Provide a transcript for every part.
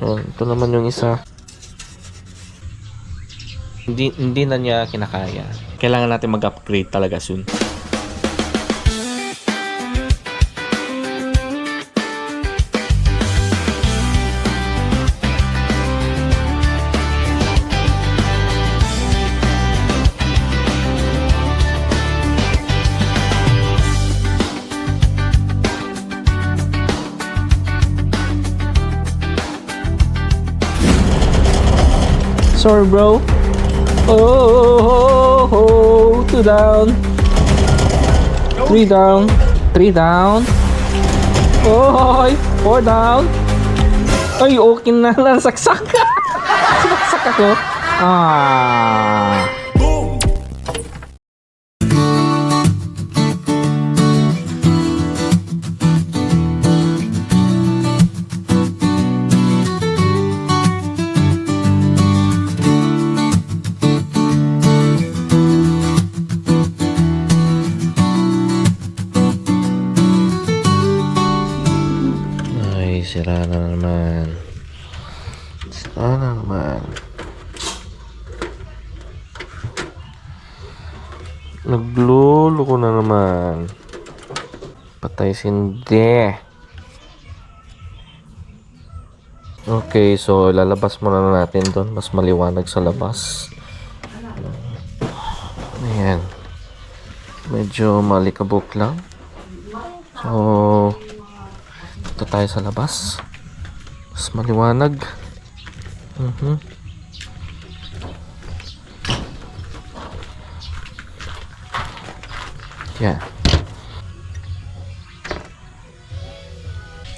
Ayan, ito naman yung isa. Hindi na niya kinakaya. Kailangan natin mag-upgrade talaga soon. Sorry, bro. Oh, 2 down. 3 down. 3 down. Oh, 4 down. Ay, okay na lang. Saksak. Saksak ako. Ah. Sira na naman. Sira na naman. Nagluloko na naman. Patay sindi. Okay, so lalabas muna natin doon. Mas maliwanag sa labas. Ayan. Medyo malikabok lang. So dito tayo sa labas. Mas maliwanag. Yeah.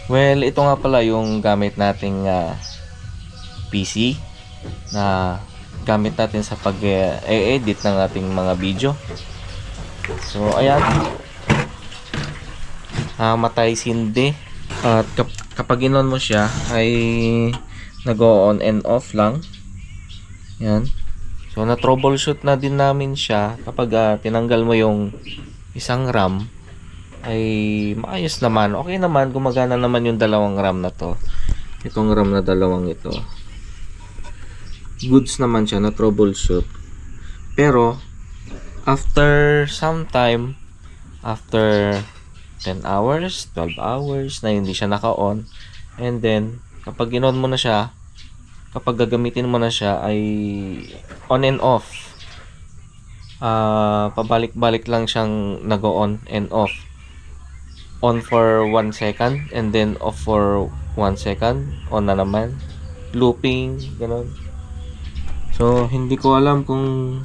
Well, ito nga pala yung gamit nating PC na gamit natin sa pag-edit ng ating mga video. So, ayan. Matay sindi. At kapag inon mo siya ay nag-on and off lang. Yan. So na troubleshoot na din namin siya. Kapag tinanggal mo yung isang RAM ay maayos naman. Okay naman, gumagana naman yung dalawang RAM na to. Itong RAM na dalawang ito. Goods naman siya na troubleshoot. Pero after some time, after 10 hours, 12 hours na hindi siya naka-on, and then kapag in-on mo na siya, kapag gagamitin mo na siya ay on and off, pabalik-balik lang siyang nag-on and off, on for 1 second and then off for 1 second, on na naman, looping, gano'n. So hindi ko alam kung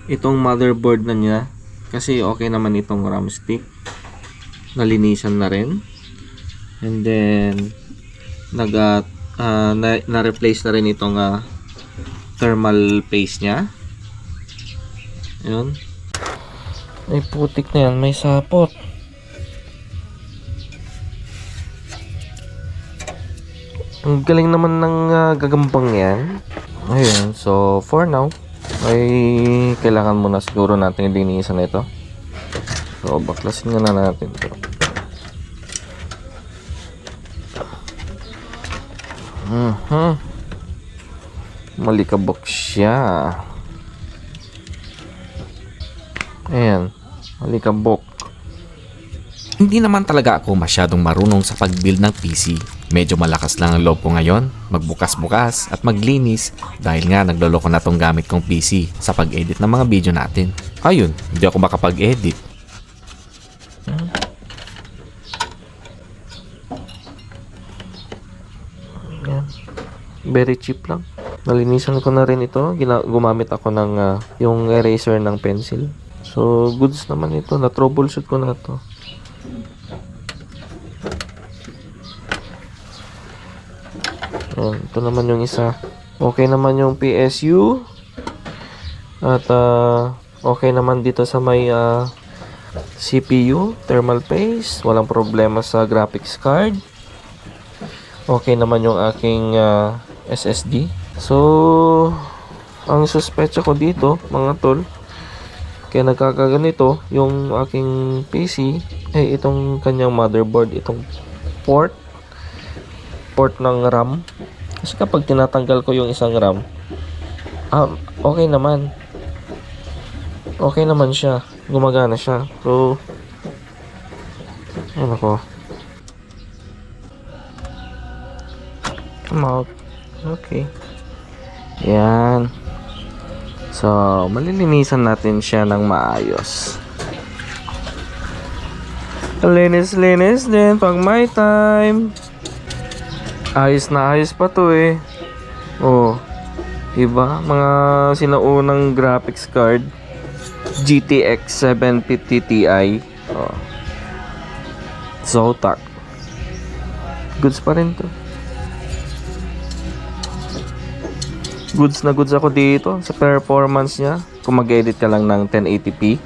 itong motherboard na niya, kasi okay naman itong RAM stick, nalinisan na rin, and then na-replace na rin itong thermal paste nya. Yun, may putik na yan, may sapot. Ang galing naman ng gagambang yan. Ayun, so for now ay kailangan muna siguro natin linisan ito. So, baklasin nga na natin ito. Malikabok siya. Ayan, malikabok. Hindi naman talaga ako masyadong marunong sa pag-build ng PC. Medyo malakas lang ang loob ko ngayon, magbukas-bukas at maglinis dahil nga nagloloko na tong gamit kong PC sa pag-edit ng mga video natin. Ayun, hindi ako makapag-edit. Yan. Very cheap lang. Nalinisan ko na rin ito. Gumamit ako ng yung eraser ng pencil. So goods naman ito. Na troubleshoot ko na to. Yan. Ito naman yung isa. Okay naman yung PSU. At okay naman dito sa may CPU, thermal paste, walang problema sa graphics card. Okay naman yung aking SSD. So, ang suspecha ko dito, mga tol, kaya nagkakaganito yung aking PC, itong kanyang motherboard, itong port port ng RAM. Kasi kapag tinatanggal ko yung isang RAM, okay naman. Okay naman siya. Gumagana siya. So, ano ko. Come out. Okay. Yan. So, malilinisan natin siya ng maayos. Linis-linis din pag may time. Ayos na ayos pa to eh. Oh. Diba? Mga sinaunang graphics card. GTX 750 Ti. Oh. Zotac. Goods pa rin to. Goods na goods ako dito sa performance niya. Kung mag-edit ka lang ng 1080p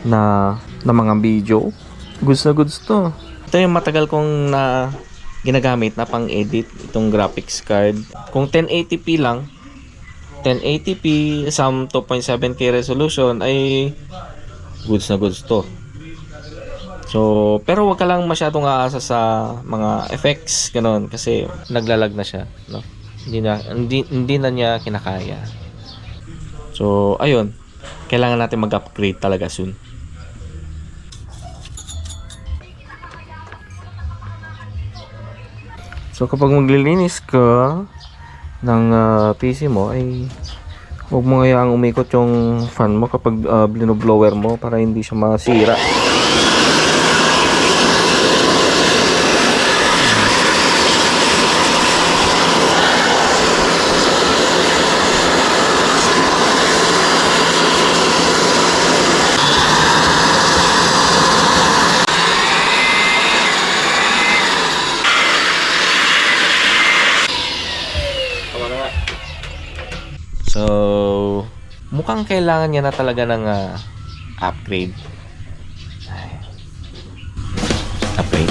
na mga video, goods na goods to. Ito yung matagal kong ginagamit na pang-edit itong graphics card. Kung 1080p lang, 1080p, some 2.7K resolution ay goods na goods to. So, pero wag ka lang masyadong aasa sa mga effects, ganun, kasi naglalag na siya, no? Hindi na niya kinakaya. So, ayun. Kailangan natin mag-upgrade talaga soon. So, kapag maglilinis ka ng PC mo, ay huwag mo hayaang umikot yung fan mo kapag binoblower mo para hindi siya masira. So, mukhang kailangan niya na talaga ng upgrade. Upgrade.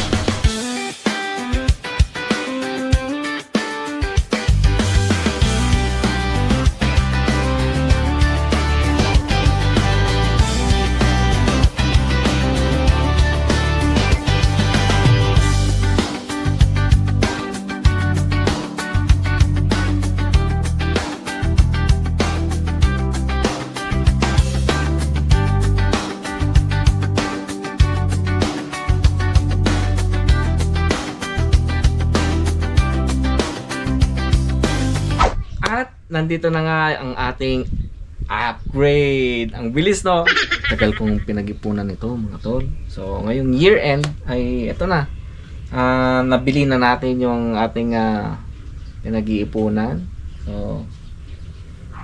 At nandito na nga ang ating upgrade. Ang bilis, no? Tagal kong pinag-ipunan ito, mga tol. So, ngayong year end ay ito na. Nabili na natin yung ating pinag-iipunan. So,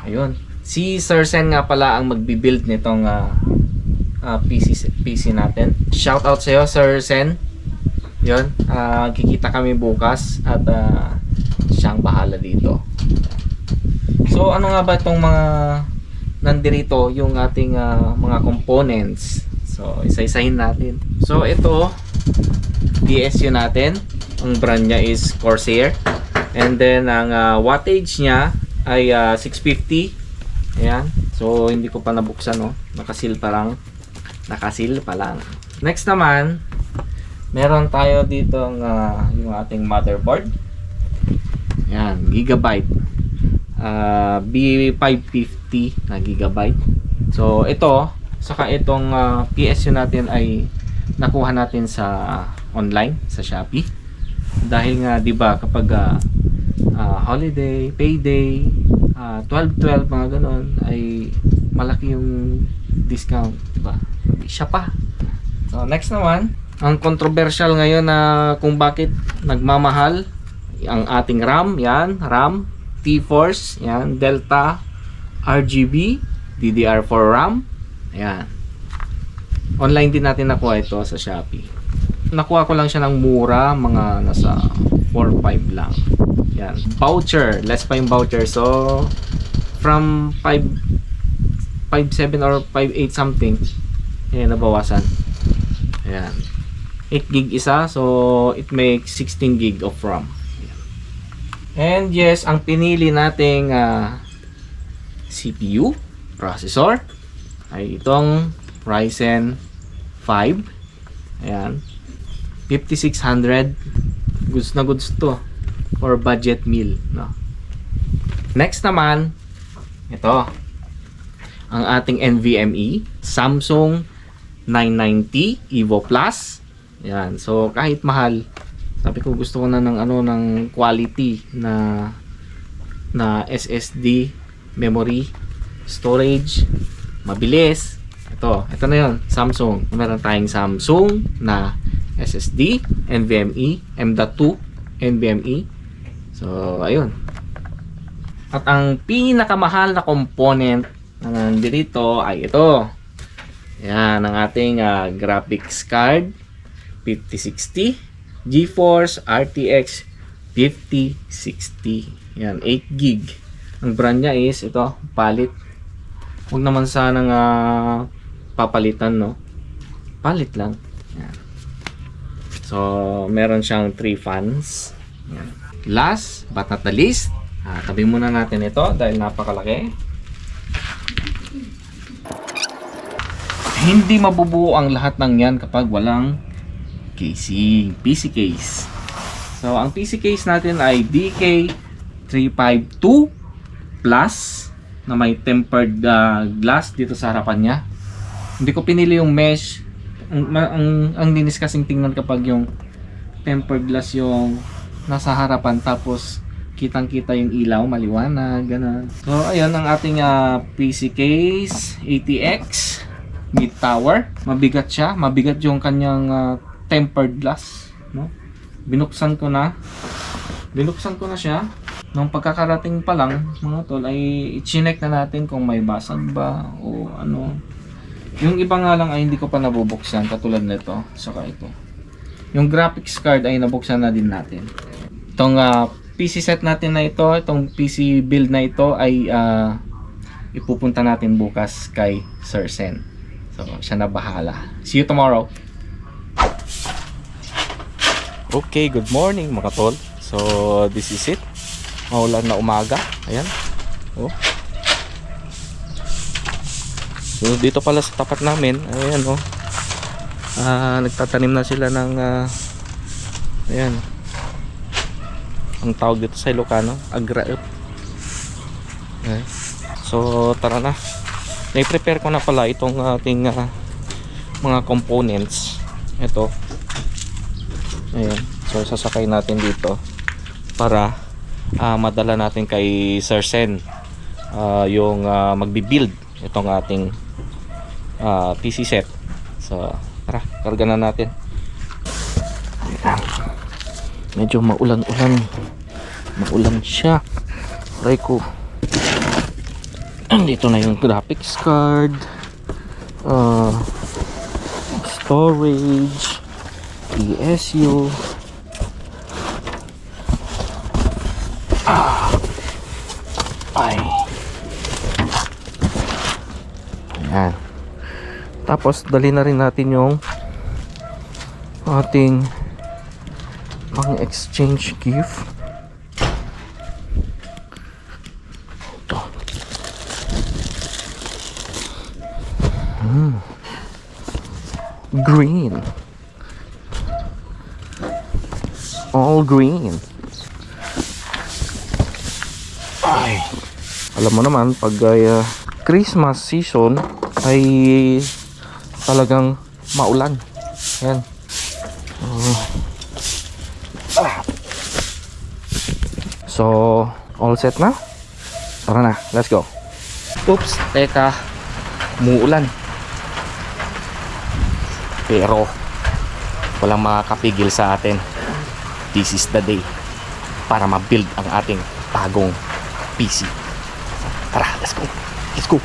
ayun. Si Sir Sen nga pala ang magbi-build nitong PC natin. Shout out sa iyo, Sir Sen. Yun. Kikita kami bukas at siyang bahala dito. So, ano nga ba itong mga nandirito, yung ating mga components? So, isa-isahin natin. So, ito, DSU natin. Ang brand niya is Corsair. And then, ang wattage niya ay 650. Ayan. So, hindi ko pa nabuksan, no? Nakasil pa lang. Next naman, meron tayo dito yung ating motherboard. Ayan, gigabyte. B550 na gigabyte. So ito, saka itong PSU natin ay nakuha natin sa online sa Shopee. Dahil nga 'di ba kapag holiday, payday, 12/12 mga ganon ay malaki yung discount, 'di ba? Siya pa. So next naman, ang controversial ngayon na kung bakit nagmamahal ang ating RAM, yan, RAM T-Force, yan, Delta RGB DDR4 RAM. Ayan. Online din natin nakuha ito sa Shopee. Nakuha ko lang siya ng mura, mga nasa 4-5 lang. Yan. Voucher, less pa yung voucher. So, from 5.7 or 5.8 something, ayan, nabawasan. Ayan. 8 gig isa, so it makes 16 gig of RAM. And yes, ang pinili nating CPU, processor, ay itong Ryzen 5. Ayan. 5600. Goods na goods to. for budget meal, no? Next naman, ito ang ating NVMe Samsung 990 Evo Plus. Yan. So kahit mahal, sabi ko gusto ko na ng ng quality na SSD memory storage, mabilis. Ito na 'yon, Samsung. Meron tayong Samsung na SSD NVMe M.2 NVMe. So ayun. At ang pinakamahal na component na nandito ay ito. Yan, ang ating graphics card 5060 GeForce RTX 5060. Yan, 8 gig. Ang brand niya is ito, palit. Huwag naman sanang papalitan, no? Palit lang. Yan. So, meron siyang 3 fans. Yan. Last but not the least, tabi muna natin ito dahil napakalaki. Hindi mabubuo ang lahat ng yan kapag walang casing, PC case. So, ang PC case natin ay DK352 Plus na may tempered glass dito sa harapan niya. Hindi ko pinili yung mesh. Ang linis kasing tingnan kapag yung tempered glass yung nasa harapan tapos kitang-kita yung ilaw, maliwanag, ganun. So, ayun ang ating PC case, ATX mid tower. Mabigat siya, mabigat yung kanyang tempered glass, no? Binuksan ko na siya. Nung pagkakarating pa lang, mga tol, ay i-check na natin kung may basag ba o ano. Yung iba nga lang ay hindi ko pa nabubuksan, katulad nito, saka ito. Yung graphics card ay nabuksan na din natin. Itong PC set natin na ito, itong PC build na ito ay ipupunta natin bukas kay Sir Sen. So, siya na bahala. See you tomorrow. Okay, good morning mga tol. So, this is it. Maulan na umaga. Ayan. Oh. So, dito pala sa tapat namin, ayan oh. Nagtatanim na sila ng ayan. Ang tawag dito sa Ilocano, agraep. Okay. So, tara na. Na-prepare ko na pala itong ating mga components. Ito. Ayan. So, sasakay natin dito para madala natin kay Sir Sen yung magbi-build itong ating PC set. So, tara, karga na natin. Ayan. Medyo maulan-ulan. Maulan siya. Aray ko. Dito na yung graphics card, storage, ESU. Ay. Ayan. Tapos dali na rin natin yung ating pang exchange gift. Ito. Green. All green. Ay. Alam mo naman pag Christmas season ay talagang maulan. Ayan. So, all set na? Tara na, let's go. Oops, teka. Muulan. Pero walang makakapigil sa atin. This is the day para ma-build ang ating bagong PC. Tara, let's go. Let's go.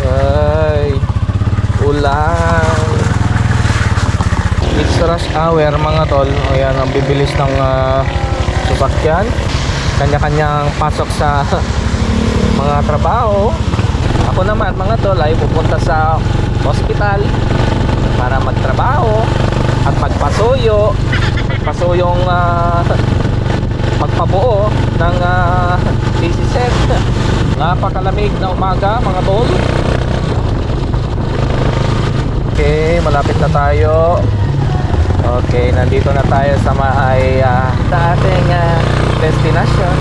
Ay, ulan. It's rush hour mga tol. Ayan, ang bibilis ng sasakyan. Kanya-kanyang pasok sa mga trabaho. Ako naman mga tol ay pupunta sa hospital para magtrabaho at magpasuyo magpabuo ng PC set. Napakalamig na umaga mga tol. Okay, malapit na tayo. Okay, nandito na tayo sa sa ating destination.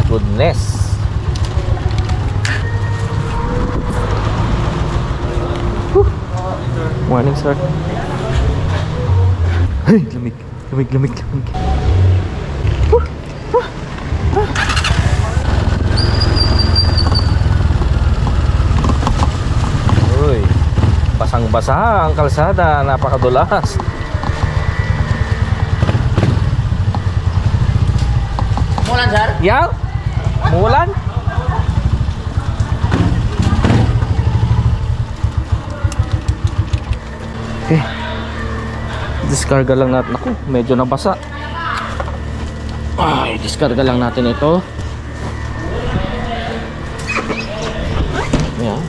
Goodness. Whew. Morning, sir. Ay, lamig. Lamig. Uy, basang-basa ang kalsada, napakadulas. Mulan, sir? Yang? Mulan? Okay. Diskarga lang natin. Ako, medyo nabasa. Ay, diskarga lang natin ito. Yan.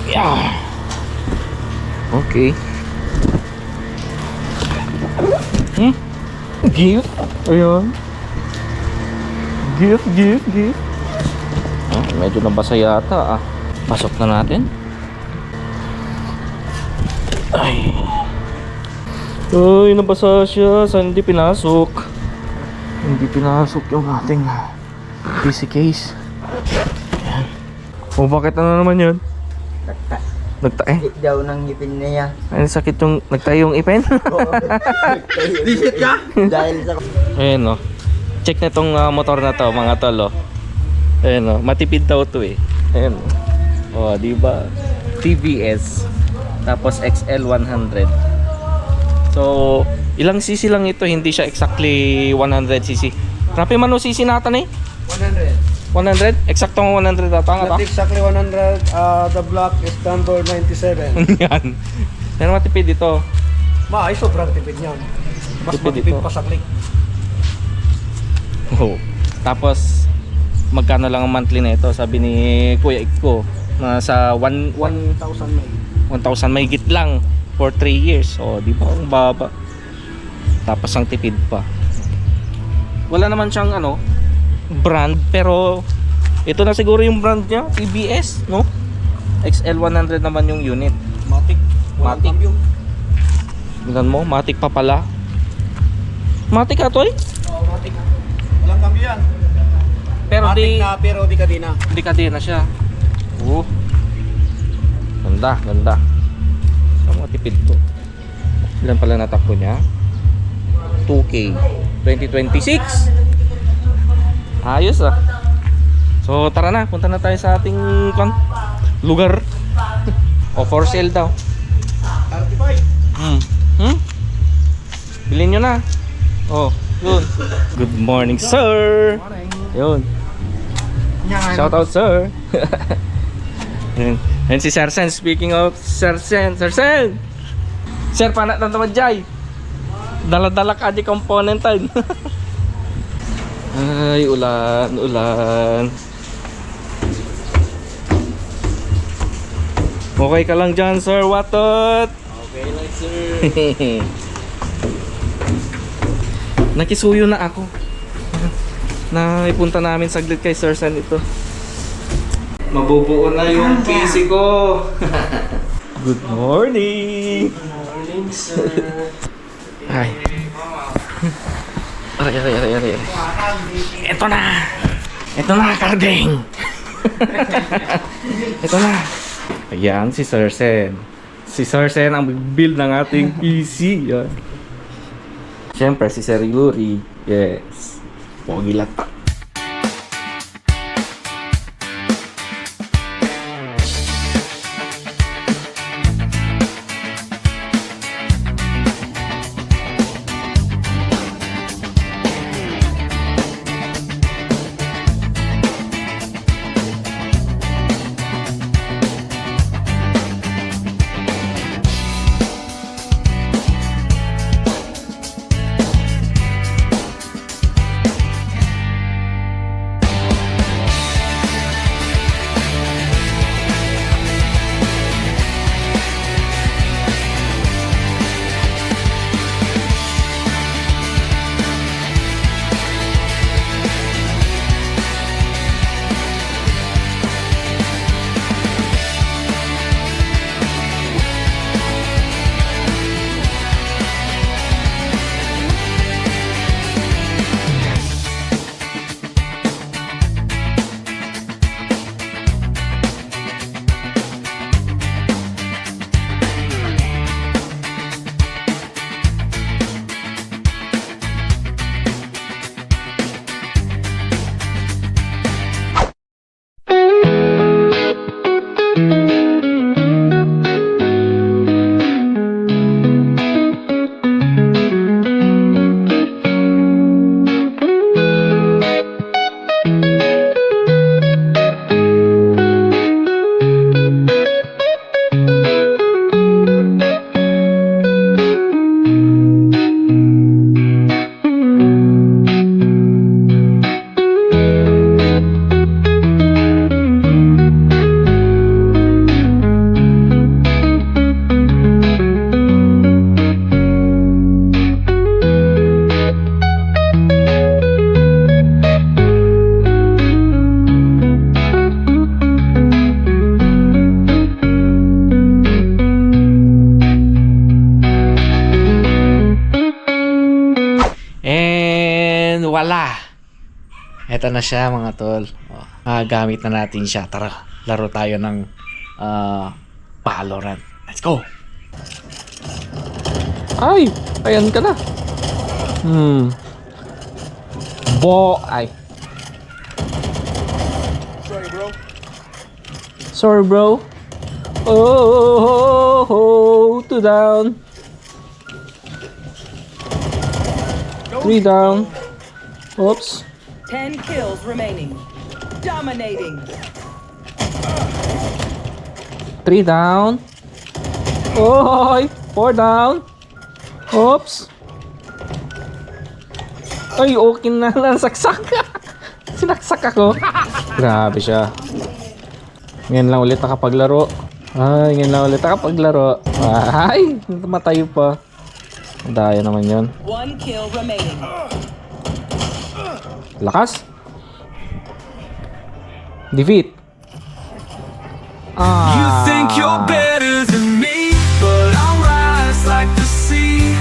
Yeah. Okay. Gift. Ayun. Gift. Medyo nabasa yata ah. Pasok na natin. Ay, nabasa siya. Saan hindi pinasok? Hindi pinasok yung ating PC case. Ayan. O bakit ano naman yun? Nagtae? Sakit daw ng ngipin niya. Ay, sakit yung nagtae yung ipin? Visit ka? Dahil sa... Ayan o. Check na tong motor na to mga tol o. Ayan o. Matipid daw to eh. Ayan o. O diba? TVS. Tapos XL100. So ilang cc lang ito. Hindi siya exactly 100 cc. Rapi man o cc natin eh? 100. 100? Eksaktong 100 ata nga Not ba? exactly 100. The block is number 97. Yan. Pero matipid ito. Ay, sobrang tipid niyan. Mas Tipid matipid ito. pa sa click. Oh. Tapos magkano lang ang monthly na ito? Sabi ni Kuya Iko nasa 1,000 1,000 may. mahigit lang for 3 years. Oh, di ba? Ang baba. Tapos ang tipid pa. Wala naman siyang brand, pero ito na siguro yung brand niya, TBS, no? XL100 naman yung unit. Matic. Matic. Tingnan mo, Matic pa pala. Matic atoy? Oo, Matic. Walang cambio yan. Pero Matic na pero di kadina. Hindi kadena siya. Ganda. So, matipid to. Ilan pala natakbo niya? 2K 2026. Ayos ah. So tara na, punta na tayo sa ating lugar. O for sale daw. 35. Bilhin nyo na. Oh, yun. Good morning, sir. Yun. Shout out, sir. And si Sir Sen, speaking of Sir Sen. Sir, panak na naman jay. Dala-dala ka di componentan. Ay, ulan. Okay ka lang dyan, Sir Watot? Okay lang, sir. Nakisuyo na ako. Naipunta namin saglit kay Sir Sen ito. Mabubuo na yung PC ko. Good morning. Morning, sir. Ay. Aray. Ito na, Karding. Ito na. Ayan, si Sir Sen. Si Sir Sen ang build ng ating PC. Yan. Siyempre, si Sir Yuri. Yes. Pogi lata. And wala. Eto na siya mga tol. Gamit na natin siya. Tara, laro tayo ng Valorant. Let's go! Ay! Ayan ka na. Ay. Sorry, bro. Sorry, bro. Oh, 2 down. 3 down. Oops. 10 kills remaining. Dominating. 3 down. Oy, 4 down. Oops. Ay, okay na lang. Saksak. Sinaksak ako. Grabe siya. Ngayon lang ulit nakapaglaro. Ngayon lang ulit nakapaglaro. Ay, matayo pa. Daya naman yun. 1 kill remaining. Lakas. Defeat. You think you're better than me, but I'll rise like the sea.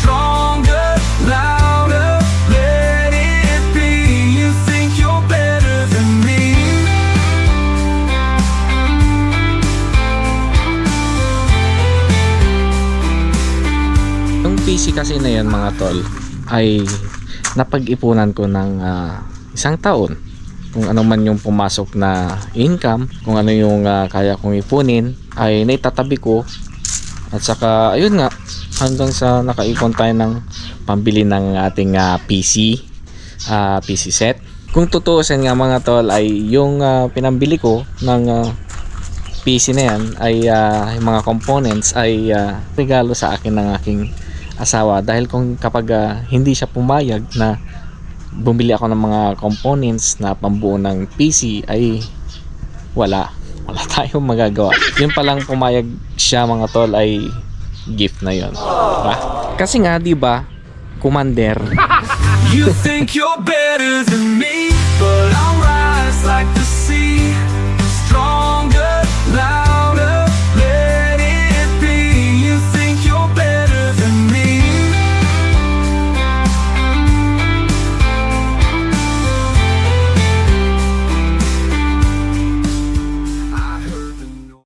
Stronger, louder, let it be. You think you're better than me. Yung PC kasi na yan mga tol ay napag-ipunan ko ng 1 taon. Kung ano man yung pumasok na income, kung ano yung kaya kong ipunin ay naitatabi ko. At saka ayun nga, hanggang sa nakaipon tayo ng pambili ng ating PC set. Kung tutuusin nga mga tol ay yung pinambili ko ng PC na yan ay yung mga components ay regalo sa akin ng aking asawa, dahil kung kapag hindi siya pumayag na bumili ako ng mga components na pambuo ng PC ay wala tayong magagawa. Yung palang pumayag siya mga tol ay gift na yon, diba? Kasi nga diba, Commander. You think you're better than me, but I'll rise like the